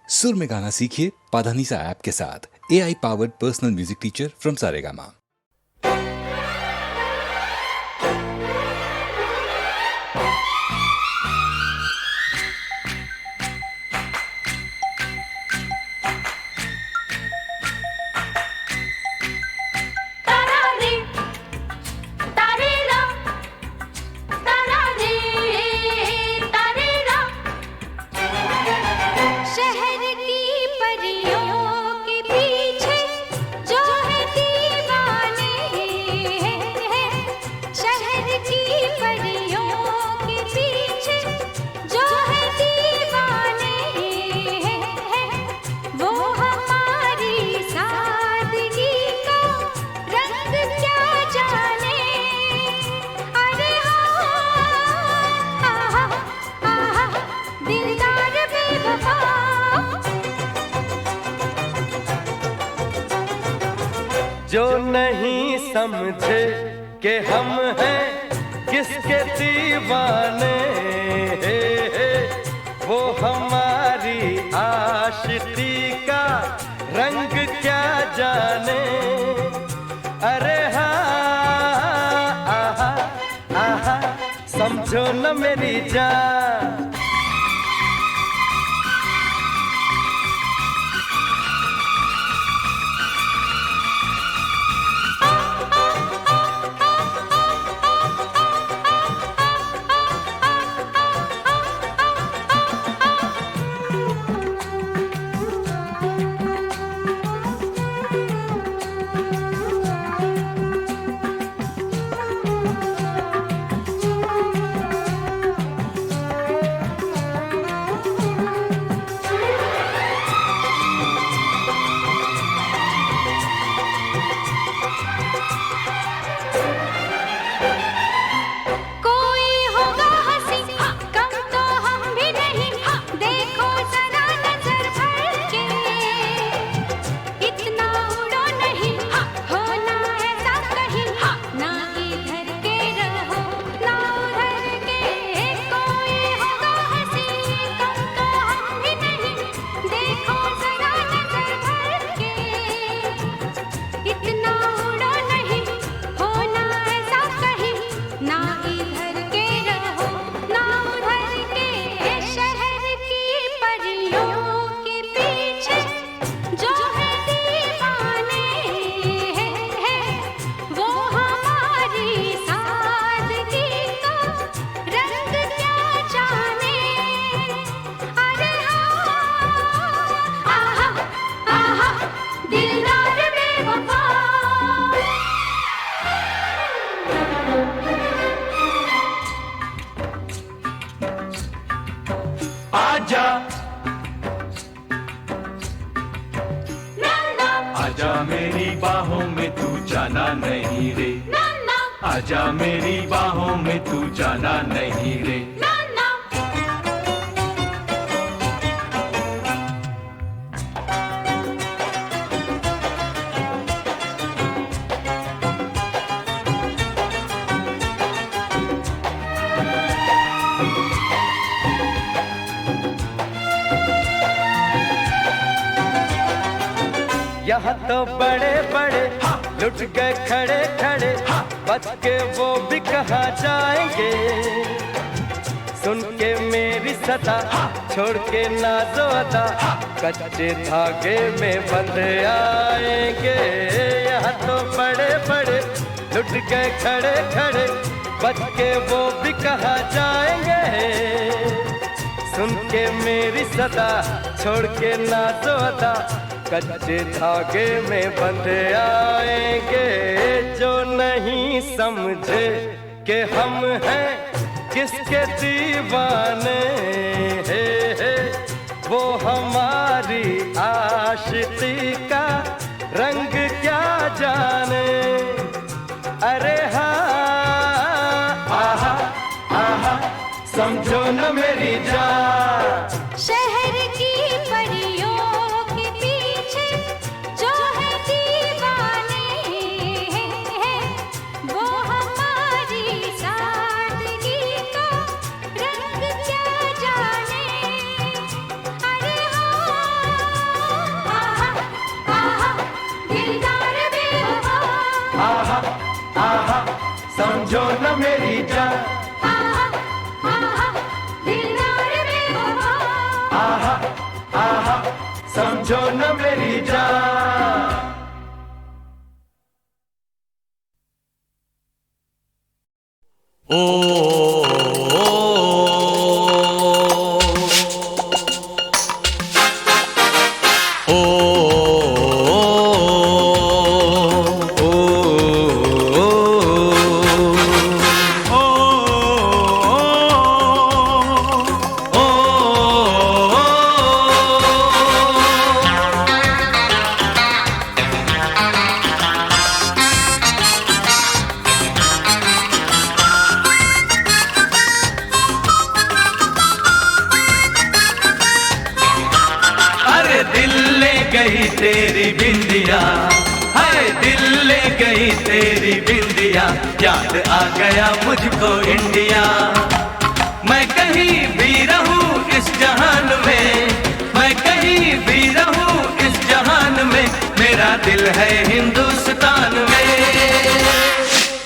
सुर में गाना सीखिए पाधानीसा ऐप के साथ। AI powered personal music teacher from Saregama. जो नहीं समझे कि हम हैं किसके दीवाने, वो हमारी आशिकी का रंग क्या जाने। अरे हाँ आहा आहा समझो न मेरी जान। आजा आजा मेरी बाहों में तू जाना नहीं रे, आजा मेरी बाहों में तू जाना नहीं रे। यहाँ तो बड़े बड़े लुट गए खड़े खड़े, बच के वो भी कहाँ जाएंगे। सुन के मेरी सदा छोड़ के नाज़ो अदा, कच्चे धागे में बंध आएंगे। यहाँ तो बड़े बड़े लुट गए खड़े खड़े, बच के वो भी कहाँ जाएंगे। सुन के मेरी सदा छोड़ के नाज़ो अदा, कच्चे धागे में बंध आएंगे। जो नहीं समझे कि हम हैं किसके दीवाने, वो हमारी आशिकी का रंग क्या जाने। अरे हाँ आहा आहा समझो न मेरी जान। शहर की परियों के पीछे जो है दीवाने, वो हमारी सादगी का रंग क्या जाने। अरे हाँ मेरी जान, आहा आहा दिलदार बेवफा, आहा आहा समझो न मेरी जान। अरे दिल ले गई तेरी बिंदिया, हाय दिल ले गई तेरी बिंदिया, याद आ गया मुझको इंडिया। मैं कहीं भी रहूं इस जहान में, मैं कहीं भी रहूं इस जहान में, मेरा दिल है हिंदुस्तान में।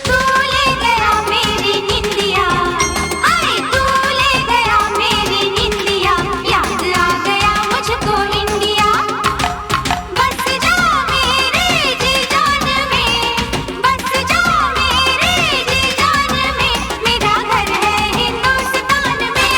तू ले गया मेरी निंदिया, आए तू ले गया मेरी निंदिया, याद आ गया मुझको इंडिया। बस जा मेरे जी जान में, बस जा मेरे जी जान में, मेरा घर है हिंदुस्तान में।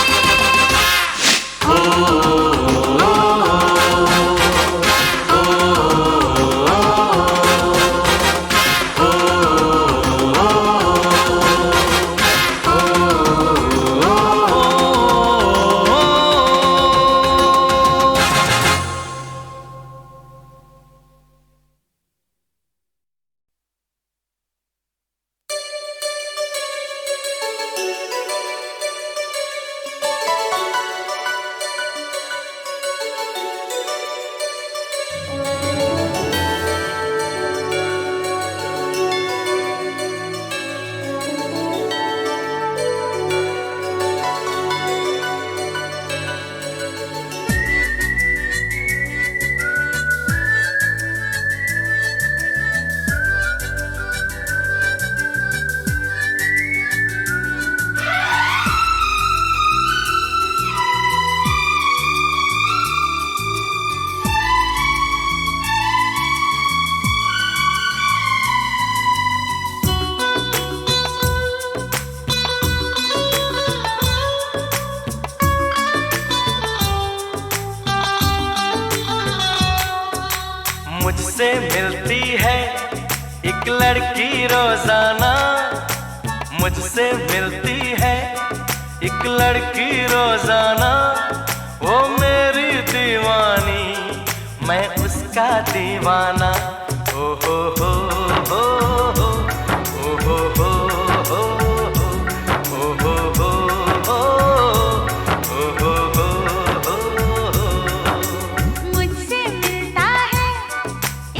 मुझसे मिलती है एक लड़की रोजाना, मुझसे मिलती है एक लड़की रोजाना, वो मेरी दीवानी मैं उसका दीवाना। ओ हो हो हो हो, ओ हो हो हो हो, ओ हो हो हो, ओ हो हो हो। मुझसे मिलता है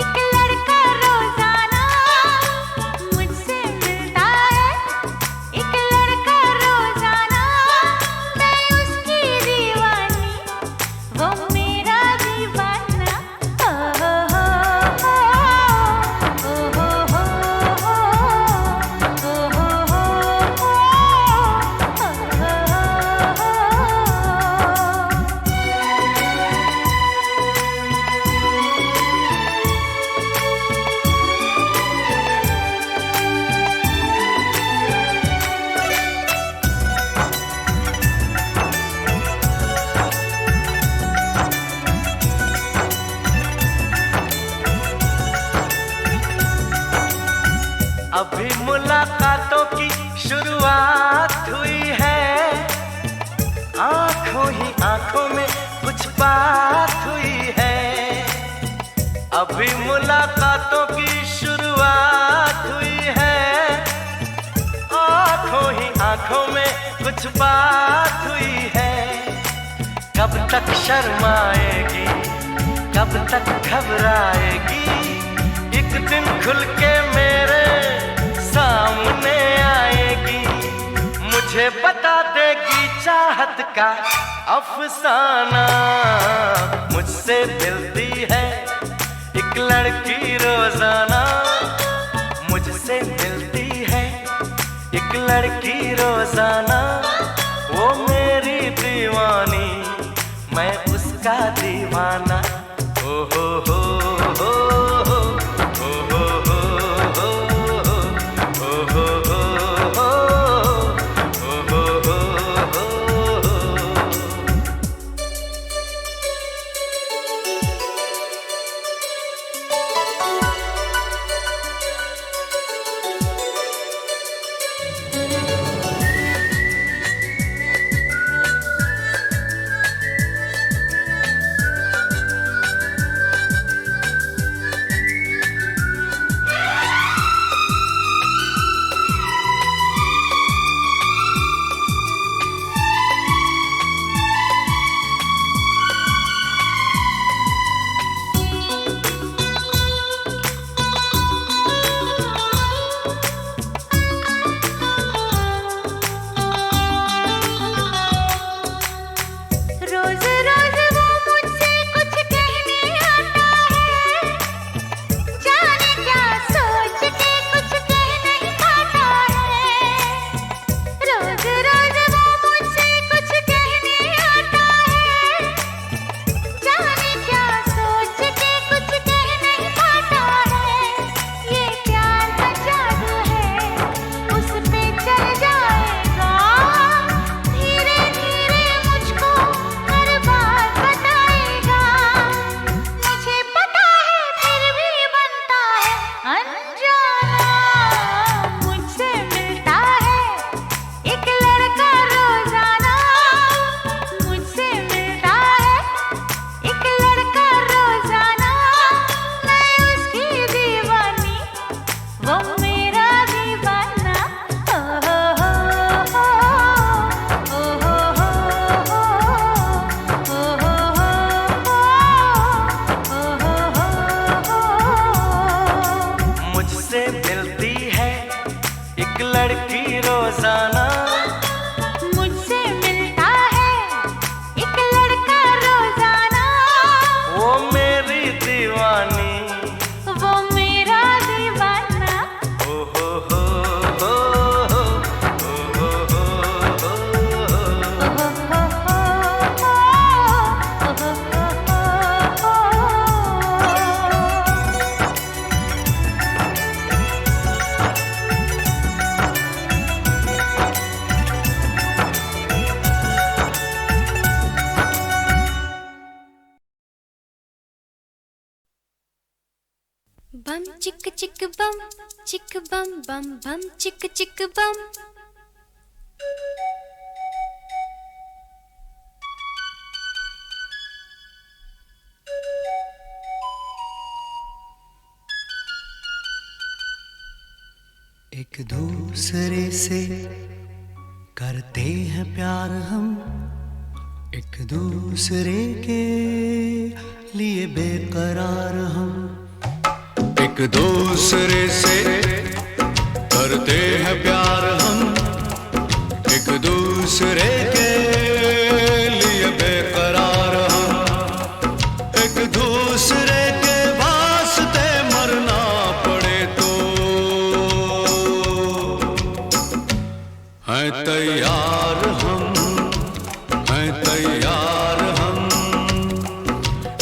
एक लड़का रोजाना, मुझसे मिलता है एक लड़का रोजाना, मैं उसकी दीवानी, वो मेरा दीवाना। ओ हो हो हो, ओ हो हो हो, ओ हो हो हो, अभी मुलाकातों की शुरुआत हुई है, आंखों ही आंखों में कुछ बात हुई है। अभी मुलाकातों की शुरुआत हुई है, आंखों ही आंखों में कुछ बात हुई है। कब तक शर्माएगी, कब तक घबराएगी, एक दिन खुल के मेरे सामने आएगी, मुझे बता देगी चाहत का अफसाना। मुझसे मिलती है एक लड़की रोजाना, मुझसे मिलती है एक लड़की रोजाना, वो मेरी दीवानी, मैं उसका दीवाना। ओ हो हो हो हो, ओ हो हो हो हो, ओ हो हो हो, ओ हो हो हो। रोज रोज वो मुझसे कुछ कहने आता है, जाने क्या सोच के कुछ कह नहीं पाता है। रोज रोज वो मुझसे कुछ कहने आता है, जाने क्या सोच के कुछ कह नहीं पाता है। ये प्यार का जादू है, उस पे चल जाएगा, धीरे धीरे मुझको हर बात बताएगा। मुझे पता है फिर भी बनता है अनजाना, मुझसे मिलता है एक लड़का रोजाना, मुझसे मिलता है एक लड़का रोजाना। मैं उसकी दीवानी, वो मेरा दीवाना। ओ हो हो हो, ओ हो हो हो, ओ हो हो हो, ओ हो हो हो। मुझसे मिलती है एक लड़की रोजाना, मुझसे मिलता है एक लड़का रोजाना, वो मेरी दीवानी, वो मेरा दीवाना। ओ हो हो हो हो, ओ हो हो हो हो। ओ हो हो हो, ओ हो हो हो। बम चिक चिक बम चिक बम बम बम चिक चिक बम। एक दूसरे से करते हैं प्यार हम, एक दूसरे के लिए बेकरार हम। एक दूसरे से करते हैं प्यार हम, एक दूसरे के लिए बेकरार हम। एक दूसरे के वास्ते मरना पड़े तो हैं तैयार हम, हैं तैयार हम।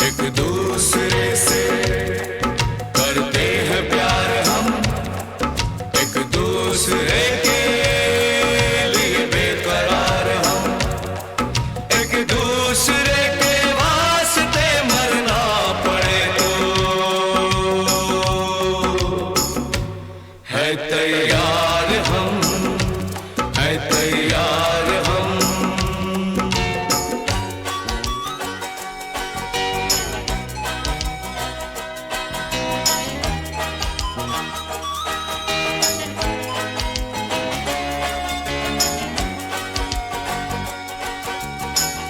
एक दूसरे से करते हैं प्यार हम, एक दूसरे के लिए बेकरार हम। एक दूसरे के वास्ते मरना पड़े तो है तैयार हम, है तैयार हम।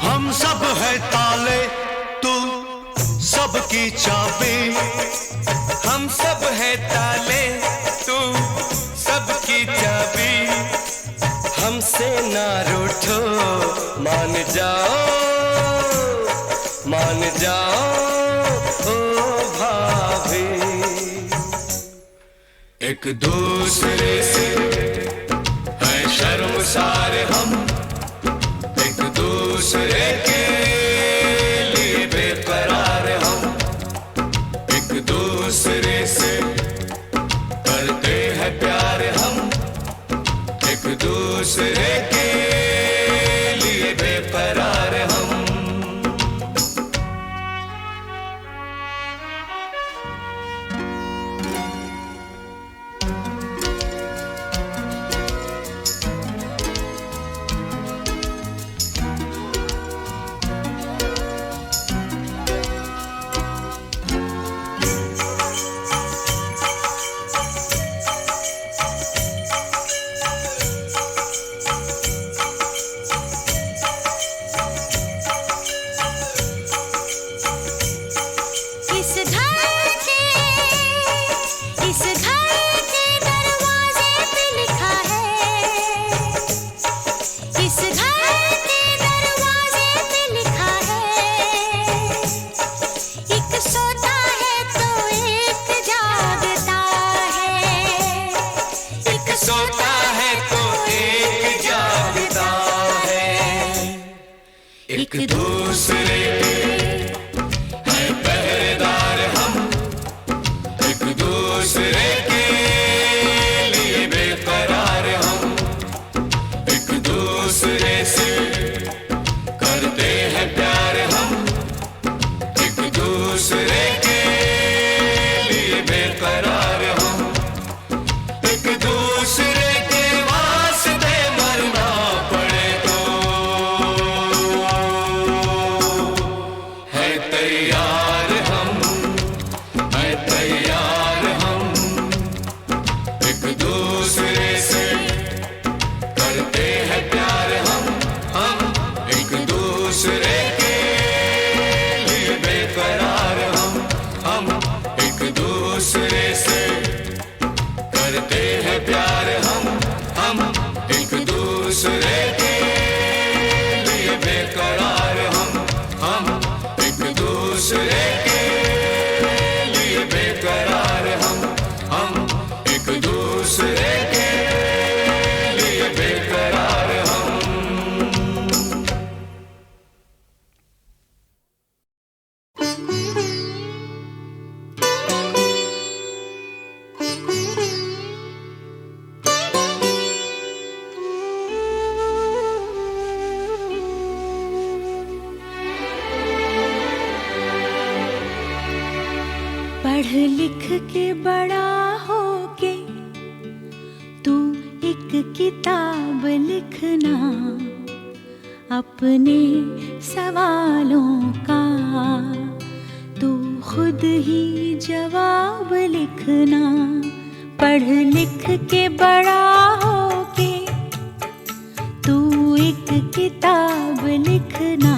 हम सब है ताले, तू सबकी चाबी। हम सब है ताले, तू सबकी चाबी। हमसे ना रूठो, मान जाओ, मान जाओ ओ भाभी। एक दूसरे से है शर्मसार हम एक दूसरे के लिए बेकरार हम एक दूसरे से करते हैं प्यार हम एक दूसरे के लिए बेकरार हम। एक दूसरे के हैं पहरेदार हम एक दूसरे के लिए बेकरार हम एक दूसरे से करते हैं प्यार हम एक दूसरे के लिए बेकरार हम एक दूसरे के वास्ते मरना पड़े तो है तैयार हम एक दूसरे से करते हैं प्यार हम एक दूसरे के लिए बेकरार हम एक दूसरे से करते हैं प्यार हम एक दूसरे के लिए बेकरार हम एक दूसरे के लिए बेकरार हम एक दूसरे के लिए बेकरार हम। पढ़ लिख के बड़ा होके तू एक किताब लिखना अपने सवालों का तू खुद ही जवाब लिखना। पढ़ लिख के बड़ा होके तू एक किताब लिखना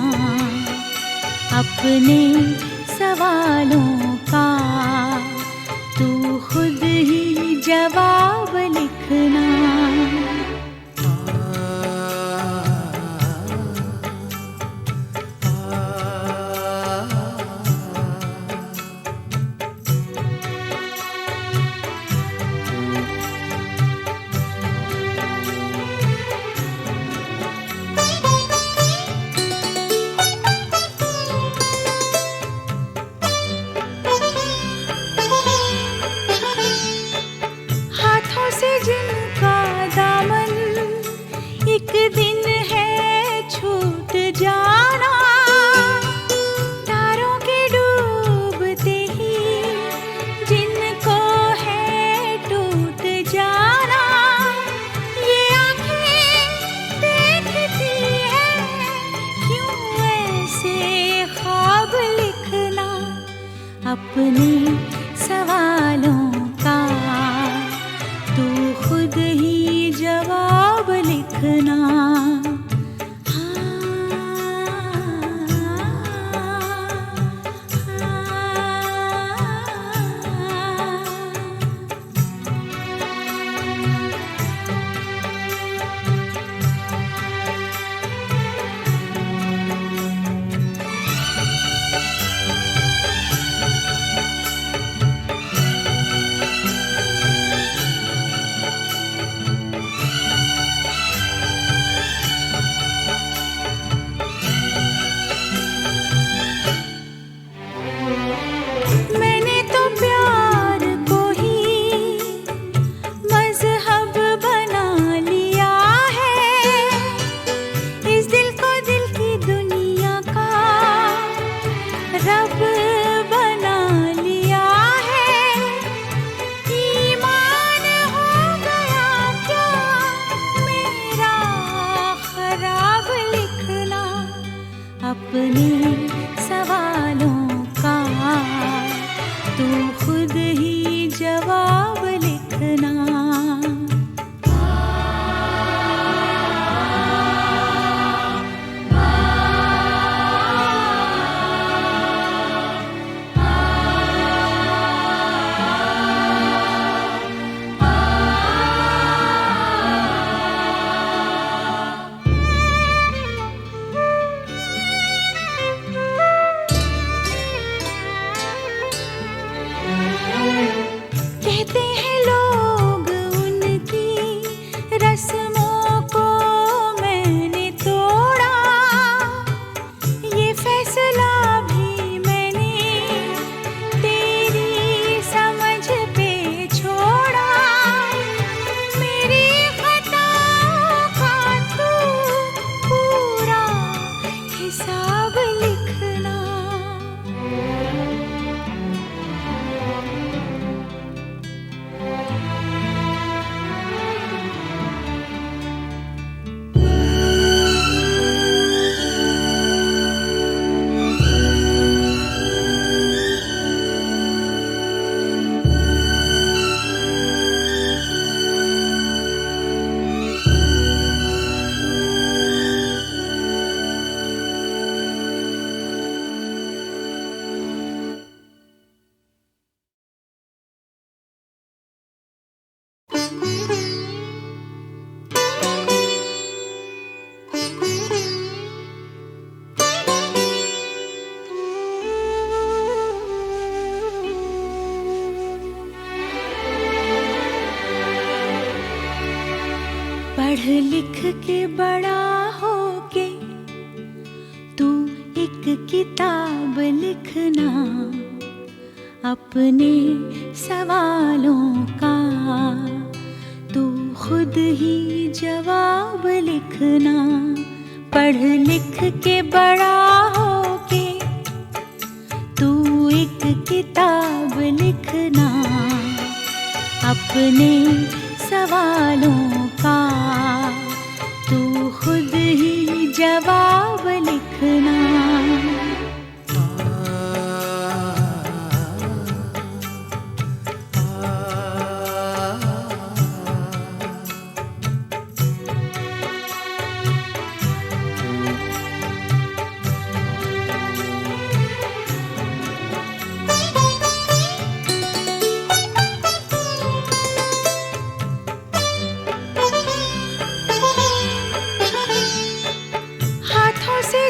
अपने सवालों का तू खुद ही जवाब लिखना। अपने सवालों का तू खुद ही जवाब लिखना। लिख के बड़ा होके तू एक किताब लिखना, अपने सवालों का तू खुद ही जवाब लिखना। पढ़ लिख के बड़ा होके तू एक किताब लिखना, अपने सवालों का तू खुद ही जवाब लिखना।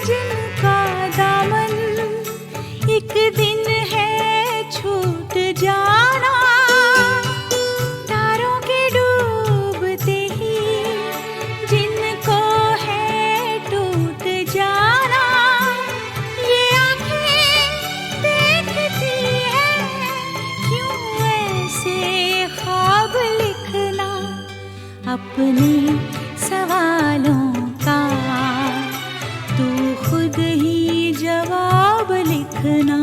जिनका दामन एक दिन है छूट जाना, तारों के डूबते ही जिनको है टूट जाना। ये आँखें देखती है क्यों ऐसे ख्वाब लिखना, अपने सवालों का तू खुद ही जवाब लिखना।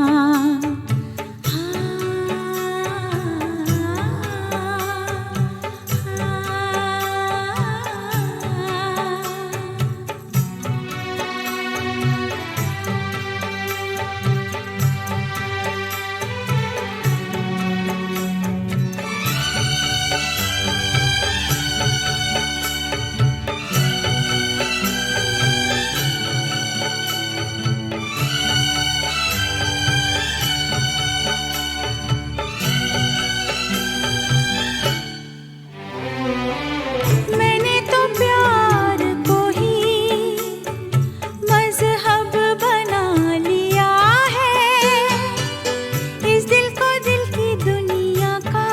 मैंने तो प्यार को ही मजहब बना लिया है, इस दिल को दिल की दुनिया का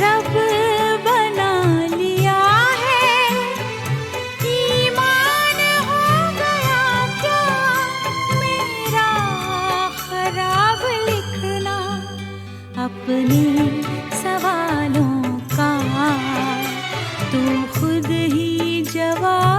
रब बना लिया है। ईमान हो गया क्या मेरा खराब लिखना, अपने सवालों का तू खुद ही जवाब